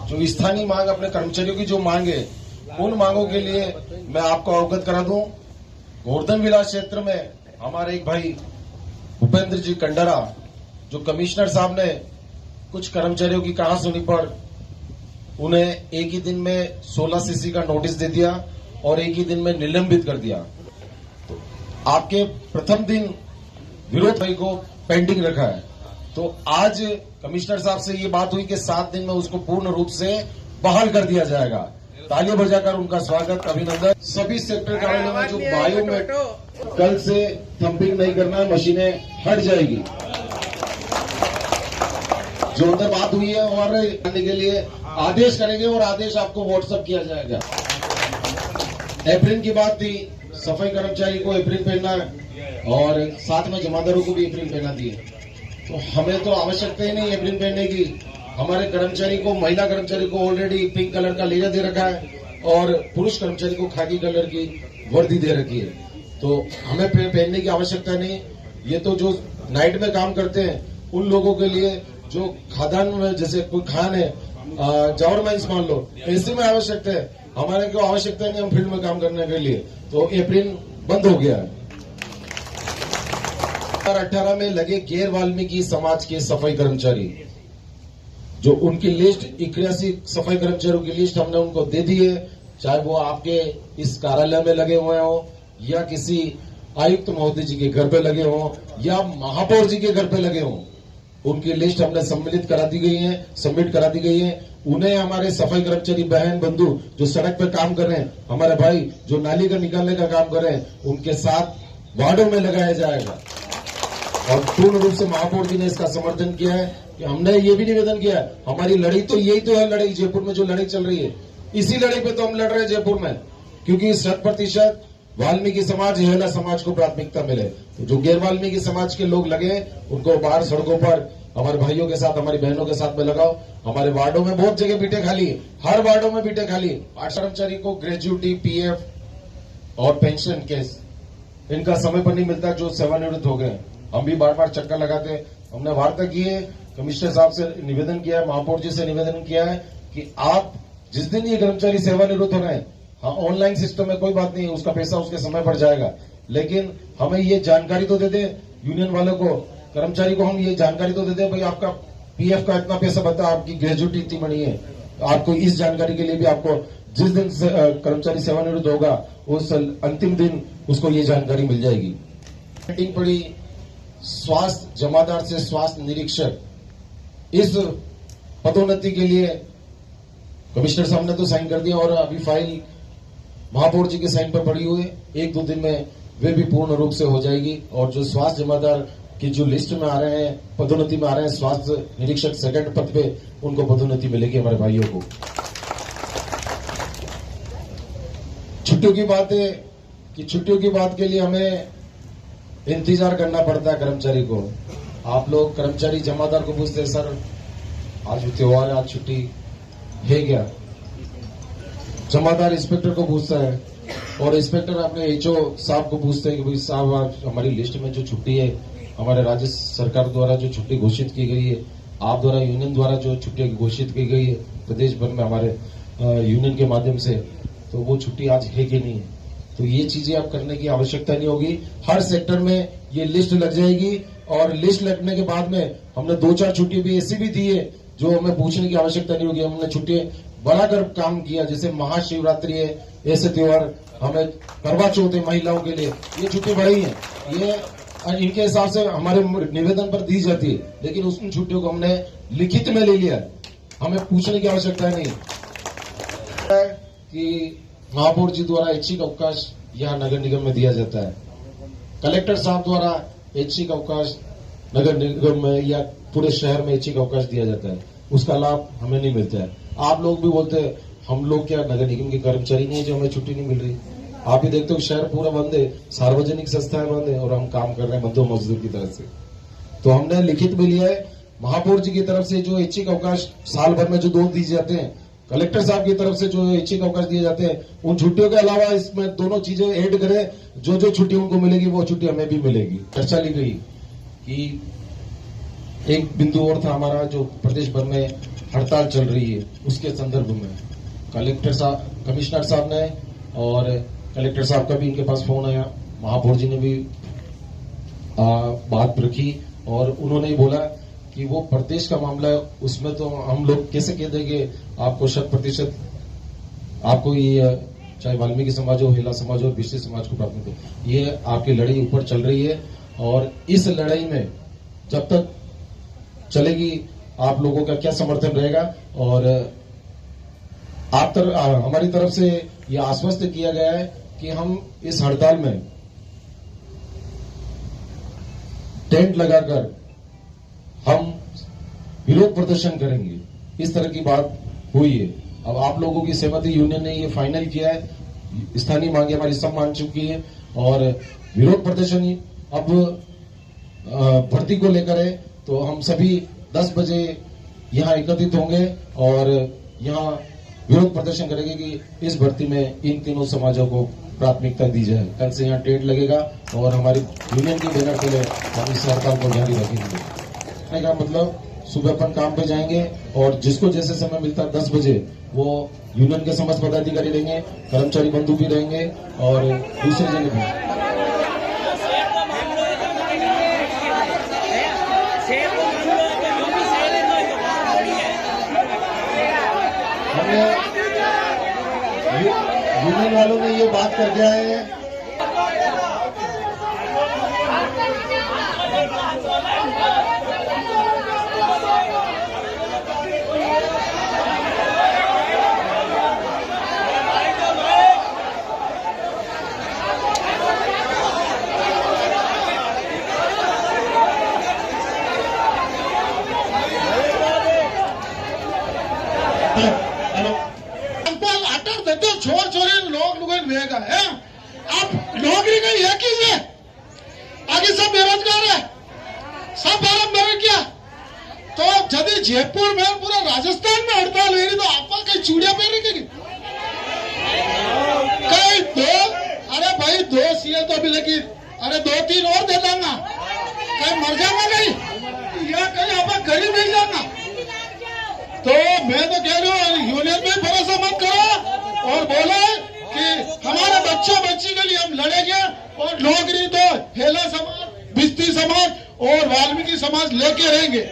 जो स्थानीय मांग अपने कर्मचारियों की जो मांग है, उन मांगों के लिए मैं आपको अवगत करा दूं। गोवर्धन विलास क्षेत्र में हमारे एक भाई भूपेंद्र जी कंडरा, जो कमिश्नर साहब ने कुछ कर्मचारियों की कहा सुनी पर उन्हें एक ही दिन में 16 सीसी का नोटिस दे दिया और एक ही दिन में निलंबित कर दिया। तो आपके प्रथम दिन विरोध भाई को पेंडिंग रखा है, तो आज कमिश्नर साहब से ये बात हुई कि 7 दिन में उसको पूर्ण रूप से बहाल कर दिया जाएगा। तालियां बजाकर उनका स्वागत, अभिनंदन। सभी सेक्टर कार्यालयों में जो बायो में कल से थंपिंग नहीं करना है, मशीनें हट जाएगी। जो उधर बात हुई है और करने के लिए आदेश करेंगे और आदेश आपको व्हाट्सएप किया जाएगा। एप्रिन की बात थी, सफाई कर्मचारी को एप्रिन पहनना है और साथ में जमादारों को भी एप्रिन पहना दी है। तो हमें तो आवश्यकता ही नहीं एप्रिन पहनने की। हमारे कर्मचारी को, महिला कर्मचारी को ऑलरेडी पिंक कलर का लेजा दे रखा है और पुरुष कर्मचारी को खाकी कलर की वर्दी दे रखी है, तो हमें पहनने की आवश्यकता नहीं। ये तो जो नाइट में काम करते हैं उन लोगों के लिए, जो खादान में जैसे कोई खान है, जावर माइंस मान लो, ऐसे में आवश्यकता है। हमारे को आवश्यकता नहीं हम फील्ड में काम करने के लिए, तो एप्रिन बंद हो गया है। 2018 में लगे गैर वाल्मीकि समाज के सफाई कर्मचारी, जो उनकी लिस्ट 81 सफाई कर्मचारियों की लिस्ट हमने उनको दे दी है, चाहे वो आपके इस कार्यालय में लगे हुए हो या किसी आयुक्त महोदय जी के घर पे लगे हो या महापौर जी के घर पे लगे हो, उनकी लिस्ट हमने सम्मिलित करा दी गई है, सबमिट करा दी गई है। उन्हें हमारे सफाई कर्मचारी बहन बंधु जो सड़क पे काम कर रहे हैं, हमारे भाई जो नाली का निकालने का काम कर रहे हैं, उनके साथ वार्डों में लगाया जाएगा। और पूर्ण रूप से महापौर जी ने इसका समर्थन किया है कि हमने ये भी निवेदन किया है, हमारी लड़ाई तो यही तो है, लड़ाई जयपुर में जो लड़ाई चल रही है, इसी लड़ाई पे तो हम लड़ रहे हैं जयपुर में, क्योंकि 100% वाल्मीकि समाज, हेला समाज को प्राथमिकता मिले। तो जो गैर वाल्मीकि समाज के लोग लगे उनको बाहर सड़कों पर हमारे भाइयों के साथ, हमारी बहनों के साथ में लगाओ। हमारे वार्डों में बहुत जगह बीटे खाली है, हर वार्डों में बीटे खाली। 8 कर्मचारी को ग्रेजुटी, पीएफ और पेंशन केस इनका समय पर नहीं मिलता, जो सेवानिवृत्त हो गए। हम भी बार बार चक्कर लगाते, हमने वार्ता की है, कमिश्नर साहब से निवेदन किया है, महापौर जी से निवेदन किया है कि आप जिस दिन ये कर्मचारी सेवानिवृत्त हो रहे हैं, हाँ ऑनलाइन सिस्टम में कोई बात नहीं, उसका पैसा उसके समय पर जाएगा, लेकिन हमें ये जानकारी तो दे दे यूनियन वालों को, कर्मचारी को हम ये जानकारी तो दे दे, भाई आपका पीएफ का इतना पैसा बता, आपकी ग्रेजुटी इतनी बनी है। आपको इस जानकारी के लिए भी आपको जिस दिन कर्मचारी सेवानिवृत्त होगा उस अंतिम दिन उसको ये जानकारी मिल जाएगी। मीटिंग पड़ी स्वास्थ्य जमादार से स्वास्थ्य निरीक्षक, इस पदोन्नति के लिए कमिश्नर साहब ने तो साइन कर दिया और अभी फाइल महापौर जी के साइन पर पड़ी हुई है। 1-2 दिन में वे भी पूर्ण रूप से हो जाएगी। और जो स्वास्थ्य जमादार की जो लिस्ट में आ रहे हैं, पदोन्नति में आ रहे हैं, स्वास्थ्य निरीक्षक सेकंड पद पे, उनको पदोन्नति मिलेगी हमारे भाइयों को। छुट्टियों की बात है कि छुट्टियों की बात के लिए हमें इंतजार करना पड़ता है कर्मचारी को। आप लोग कर्मचारी जमादार को पूछते हैं, सर आज त्योहार है, आज छुट्टी है क्या? जमादार इंस्पेक्टर को पूछता है और इंस्पेक्टर अपने एचओ साहब को पूछते हैं कि भाई साहब आज हमारी लिस्ट में जो छुट्टी है, हमारे राज्य सरकार द्वारा जो छुट्टी घोषित की गई है, आप द्वारा यूनियन द्वारा जो छुट्टी घोषित की गई है प्रदेश भर में हमारे यूनियन के माध्यम से, तो वो छुट्टी आज है कि नहीं है? तो ये चीजें अब करने की आवश्यकता नहीं होगी। हर सेक्टर में ये लिस्ट लग जाएगी और लिस्ट लगने के बाद में हमने 2-4 छुट्टी भी ऐसी भी दी है जो हमें पूछने की आवश्यकता नहीं होगी। हमने छुट्टी बढ़ाकर काम किया, जैसे महाशिवरात्रि है, ऐसे त्योहार, हमें करवा चौथ है महिलाओं के लिए, ये छुट्टी बढ़ाई है, ये इनके हिसाब से हमारे निवेदन पर दी जाती है, लेकिन उन छुट्टियों को हमने लिखित में ले लिया, हमें पूछने की आवश्यकता नहीं कि महापौर जी द्वारा ऐच्छिक अवकाश यहाँ नगर निगम में दिया जाता है, कलेक्टर साहब द्वारा ऐच्छिक अवकाश नगर निगम में या पूरे शहर में ऐच्छिक अवकाश दिया जाता है, उसका लाभ हमें नहीं मिलता है। आप लोग भी बोलते हैं हम लोग क्या नगर निगम के कर्मचारी नहीं है जो हमें छुट्टी नहीं मिल रही? आप ही देखते हो शहर पूरा बंद है, सार्वजनिक संस्थाएं बंद है और हम काम कर रहे हैं मजदूर मजदूर की तरफ से। तो हमने लिखित में लिया है महापौर जी की तरफ से जो ऐच्छिक अवकाश साल भर में जो 2 दिए जाते हैं, कलेक्टर साहब की तरफ से जो ऐच्छिक अवकाश दिए जाते हैं, उन छुट्टियों के अलावा इसमें दोनों चीजें ऐड करें, जो जो छुट्टी उनको मिलेगी वो छुट्टी हमें भी मिलेगी। चर्चा ली गई कि एक बिंदु और था हमारा, जो प्रदेश भर में हड़ताल चल रही है उसके संदर्भ में कमिश्नर साहब ने और कलेक्टर साहब का भी इनके पास फोन आया, महापौर जी ने भी बात रखी और उन्होंने ही बोला कि वो प्रदेश का मामला है, उसमें तो हम लोग कैसे कह देंगे आपको 100% आपको ये चाहे वाल्मीकि समाज हो, हेला समाज हो, बीसी समाज को प्राथमिकता हो। ये आपकी लड़ाई ऊपर चल रही है और इस लड़ाई में जब तक चलेगी आप लोगों का क्या समर्थन रहेगा और हमारी तरफ से यह आश्वस्त किया गया है कि हम इस हड़ताल में टेंट लगाकर हम विरोध प्रदर्शन करेंगे, इस तरह की बात हुई है। अब आप लोगों की सहमति यूनियन ने ये फाइनल किया है, स्थानीय मांगे हमारी सब मान चुकी है और विरोध प्रदर्शन अब भर्ती को लेकर है, तो हम सभी 10 बजे यहाँ एकत्रित होंगे और यहाँ विरोध प्रदर्शन करेंगे कि इस भर्ती में इन तीनों समाजों को प्राथमिकता दी जाए। कल से यहाँ टेंट लगेगा और हमारी यूनियन के बैनर तले हम इस हड़ताल को जारी रखेंगे। का मतलब सुबह अपन काम पे जाएंगे और जिसको जैसे समय मिलता है 10 बजे वो यूनियन के समस्त पदाधिकारी रहेंगे, कर्मचारी बंधु भी रहेंगे और दूसरे जगह भी। हमने यूनियन वालों ने ये बात कर दिया है छोर छोरी लोग वेगा है। आप नौकरी का यह कीजिए, आगे सब बेरोजगार है, सब भारत में क्या तो यदि जयपुर में पूरा राजस्थान में हड़ताल हो रही तो आप कहीं चूड़िया पहन रखेगी कहीं दो। अरे भाई 2 सीएल तो अभी लगी, अरे 2-3 और दे देना, कहीं मर जाना कहीं या कहीं आप गरीब नहीं जाना। तो मैं तो कह रहा हूँ यूनियन में भरोसा मत करो और बोलो कि हमारे बच्चों बच्ची के लिए हम लड़ेंगे और नौकरी तो हेला समाज, बिस्ती समाज और वाल्मीकि समाज लेके रहेंगे।